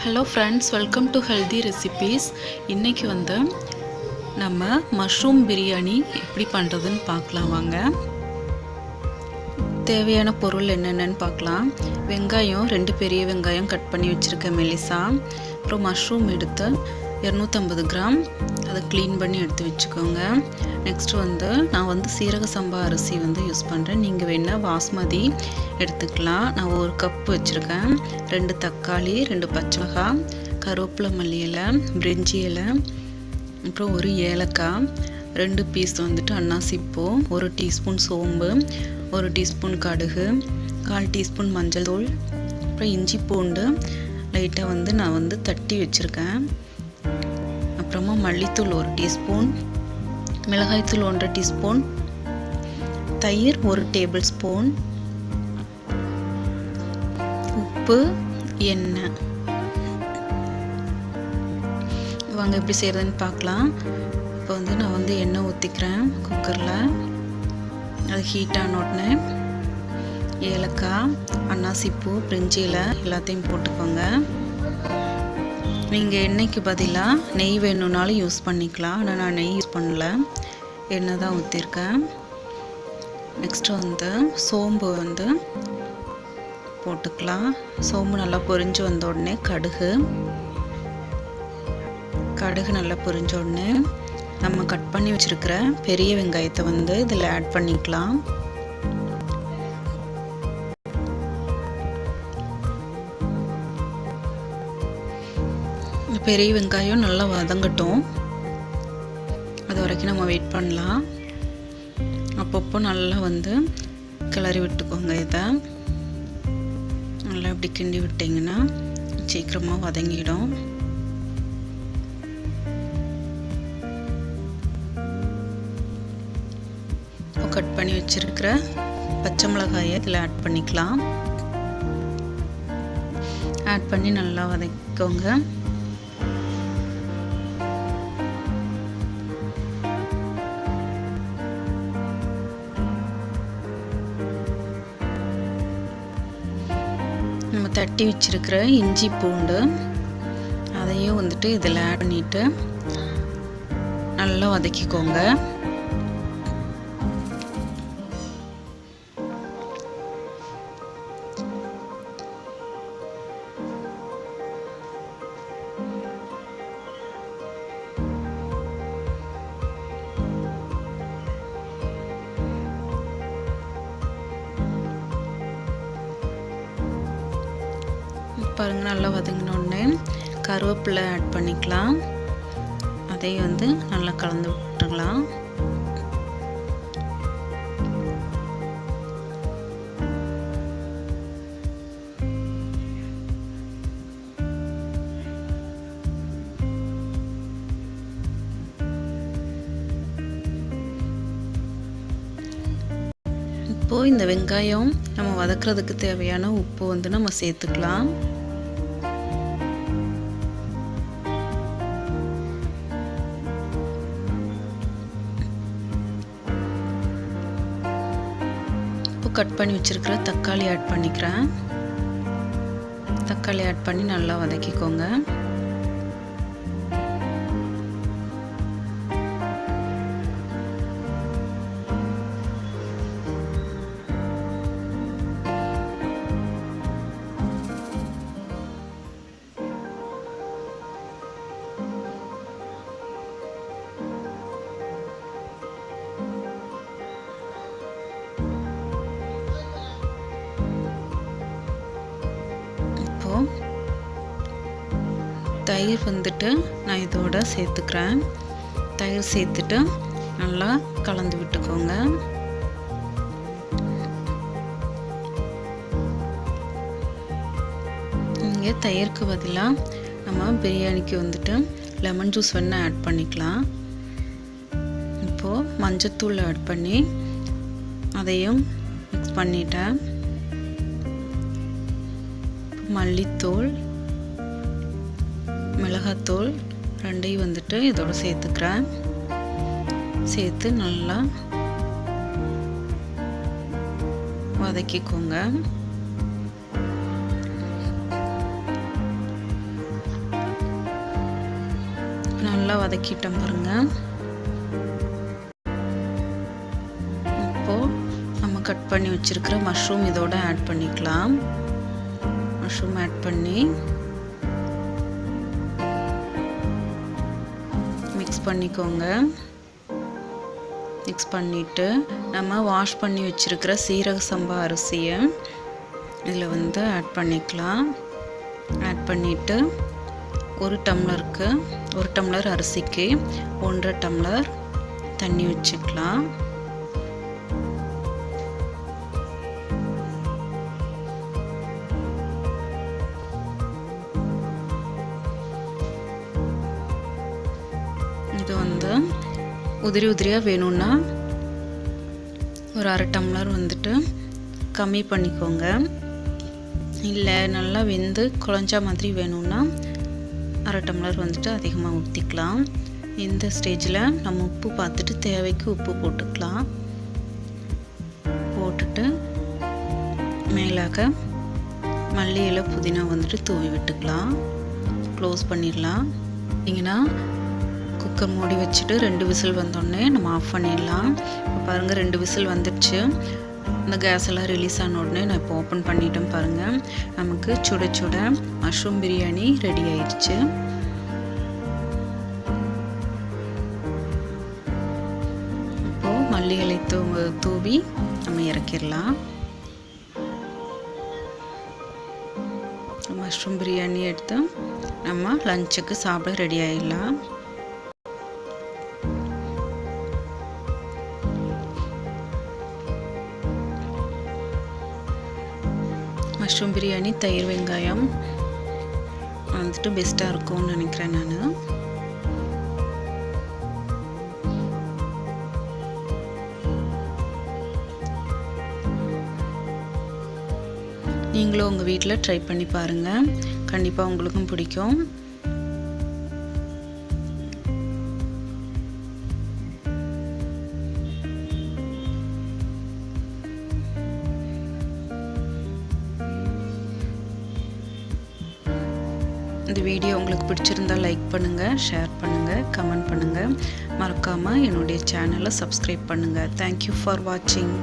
Hello friends, welcome to healthy recipes. இன்றைக்கி நம்ம mushroom biryani எப்படி பண்ணுறதுன்னு பார்க்கலாம் வாங்க. தேவையான பொருள் என்னென்னு பார்க்கலாம். வெங்காயம் 2 பெரிய வெங்காயம் கட் பண்ணி வச்சுருக்கேன் மெலிசா. அப்புறம் மஷ்ரூம் எடுத்து 250 கிராம் அதை க்ளீன் பண்ணி எடுத்து வச்சுக்கோங்க. நெக்ஸ்ட்டு நான் சீரக சம்பா அரிசி யூஸ் பண்ணுறேன். நீங்கள் வேணால் பாஸ்மதி எடுத்துக்கலாம். நான் 1 கப் வச்சுருக்கேன். 2 தக்காளி, 2 பச்சை மிளகாய், கருவேப்பிலை, மல்லி இலை, பிரிஞ்சி இலை, அப்புறம் 1 ஏலக்காய், 2 பீஸ் அன்னாசிப்பூ, 1 டீஸ்பூன் சோம்பு, 1 டீஸ்பூன் கடுகு, 1/4 டீஸ்பூன் மஞ்சள் தூள், அப்புறம் இஞ்சி பூண்டு லைட்டாக நான் தட்டி வச்சுருக்கேன். அப்புறமா மல்லித்தூள் 1 டீஸ்பூன், மிளகாய்த்தூள் 1 டீஸ்பூன், தயிர் 1 டேபிள் ஸ்பூன், உப்பு, எண்ணெய். வாங்க எப்படி செய்கிறதுன்னு பார்க்கலாம். இப்போ நான் எண்ணெய் ஊற்றிக்கிறேன் குக்கரில். அது ஹீட் ஆன உடனே ஏலக்காய், அன்னாசிப்பூ, பிரிஞ்சி இலை எல்லாத்தையும் போட்டுக்கோங்க. நீங்கள் எண்ணெய்க்கு பதிலாக நெய் வேணும்னாலும் யூஸ் பண்ணிக்கலாம். ஆனால் நான் நெய் யூஸ் பண்ணல, எண்ணெய் தான் ஊற்றிருக்கேன். நெக்ஸ்ட்டு சோம்பு போட்டுக்கலாம். சோம்பு நல்லா பொரிஞ்சு வந்த உடனே கடுகு நல்லா பொரிஞ்ச உடனே நம்ம கட் பண்ணி வச்சுருக்கிற பெரிய வெங்காயத்தை இதில் ஆட் பண்ணிக்கலாம். பெரிய வெங்காயம் நல்லா வதங்கட்டும். அது வரைக்கும் நம்ம வெயிட் பண்ணலாம். அப்பப்போ நல்லா கிளறி விட்டுக்கோங்க. இதை நல்லா இப்படி கிண்டி விட்டிங்கன்னா சீக்கிரமாக வதங்கிடும். இப்போ கட் பண்ணி வச்சுருக்கிற பச்சை மிளகாயை இதில் ஆட் பண்ணிக்கலாம். ஆட் பண்ணி நல்லா வதக்கிக்கோங்க. நம்ம தட்டி வச்சிருக்கிற இஞ்சி பூண்டு அதையும் இதில் ஆட் பண்ணிட்டு நல்லா வதக்கிக்கோங்க. பாருங்கள், நல்லா வதங்கினோடனே கருவேப்பிலை ஆட் பண்ணிக்கலாம். அதையும் நல்லா கலந்து விட்டுக்கலாம். இப்போது இந்த வெங்காயம் நம்ம வதக்கிறதுக்கு தேவையான உப்பு நம்ம சேர்த்துக்கலாம். கட் பண்ணி வச்சிருக்கிற தக்காளி ஆட் பண்ணிக்கிறேன். தக்காளி ஆட் பண்ணி நல்லா வதக்கிக்கோங்க. தயிர் நான் இதோட சேர்த்துக்கிறேன். தயிர் சேர்த்துட்டு நல்லா கலந்து விட்டுக்கோங்க. இங்கே தயிருக்கு பதிலாக நம்ம பிரியாணிக்கு லெமன் ஜூஸ் வேணால் ஆட் பண்ணிக்கலாம். இப்போது மஞ்சத்தூள் ஆட் பண்ணி அதையும் மிக்ஸ் பண்ணிட்டேன். மல்லித்தூள், மிளகாத்தூள் ரெண்டையும் இதோட சேர்த்துக்கிறேன். சேர்த்து நல்லா வதக்கிக்கோங்க. நல்லா வதக்கிட்டேன் பாருங்கள். இப்போது நம்ம கட் பண்ணி வச்சுருக்கிற மஷ்ரூம் இதோட ஆட் பண்ணிக்கலாம். மஷ்ரூம் ஆட் பண்ணி மிக்ஸ் பண்ணிக்கோங்க. மிக்ஸ் பண்ணிவிட்டு நம்ம வாஷ் பண்ணி வச்சுருக்கிற சீரக சம்பா அரிசியை இதில் வந்து ஆட் பண்ணிக்கலாம். ஆட் பண்ணிவிட்டு ஒரு டம்ளர் அரிசிக்கு 1.5 டம்ளர் தண்ணி வச்சுக்கலாம். இது வந்து உதிரியாக வேணும்னா ஒரு 1/2 டம்ளர் வந்துட்டு கம்மி பண்ணிக்கோங்க. இல்லை நல்லா வெந்து குழஞ்சா மாதிரி வேணும்னா 1/2 டம்ளர் வந்துட்டு அதிகமாக ஊற்றிக்கலாம். இந்த ஸ்டேஜில் நம்ம உப்பு பார்த்துட்டு தேவைக்கு உப்பு போட்டுக்கலாம். போட்டுட்டு மேலாக மல்லி இலை புதினா வந்துட்டு தூவி விட்டுக்கலாம். க்ளோஸ் பண்ணிடலாம். பார்த்தீங்கன்னா குக்கர் மூடி வச்சுட்டு 2 விசில் வந்தோடனே நம்ம ஆஃப் பண்ணிடலாம். இப்போ பாருங்கள் 2 விசில் வந்துடுச்சு. இந்த கேஸ் எல்லாம் ரிலீஸ் ஆன உடனே நான் இப்போ ஓப்பன் பண்ணிட்டேன் பாருங்கள். நமக்கு சுட சுட மஷ்ரூம் பிரியாணி ரெடி ஆயிடுச்சு. இப்போது மல்லி இலை தூவி நம்ம இறக்கிடலாம். மஷ்ரூம் பிரியாணி எடுத்து நம்ம லஞ்சுக்கு சாப்பிட ரெடி ஆகிடலாம். மஷ்ரூம் பிரியாணி தயிர் வெங்காயம் வந்துட்டு பெஸ்ட்டாக இருக்கும்னு நினைக்கிறேன் நான். நீங்களும் உங்கள் வீட்டில் ட்ரை பண்ணி பாருங்கள். கண்டிப்பாக உங்களுக்கும் பிடிக்கும். இந்த வீடியோ உங்களுக்கு பிடிச்சிருந்தால் லைக் பண்ணுங்கள், ஷேர் பண்ணுங்கள், கமெண்ட் பண்ணுங்கள். மறக்காமல் என்னுடைய சேனலை சப்ஸ்கிரைப் பண்ணுங்கள். தேங்க்யூ ஃபார் வாட்சிங்.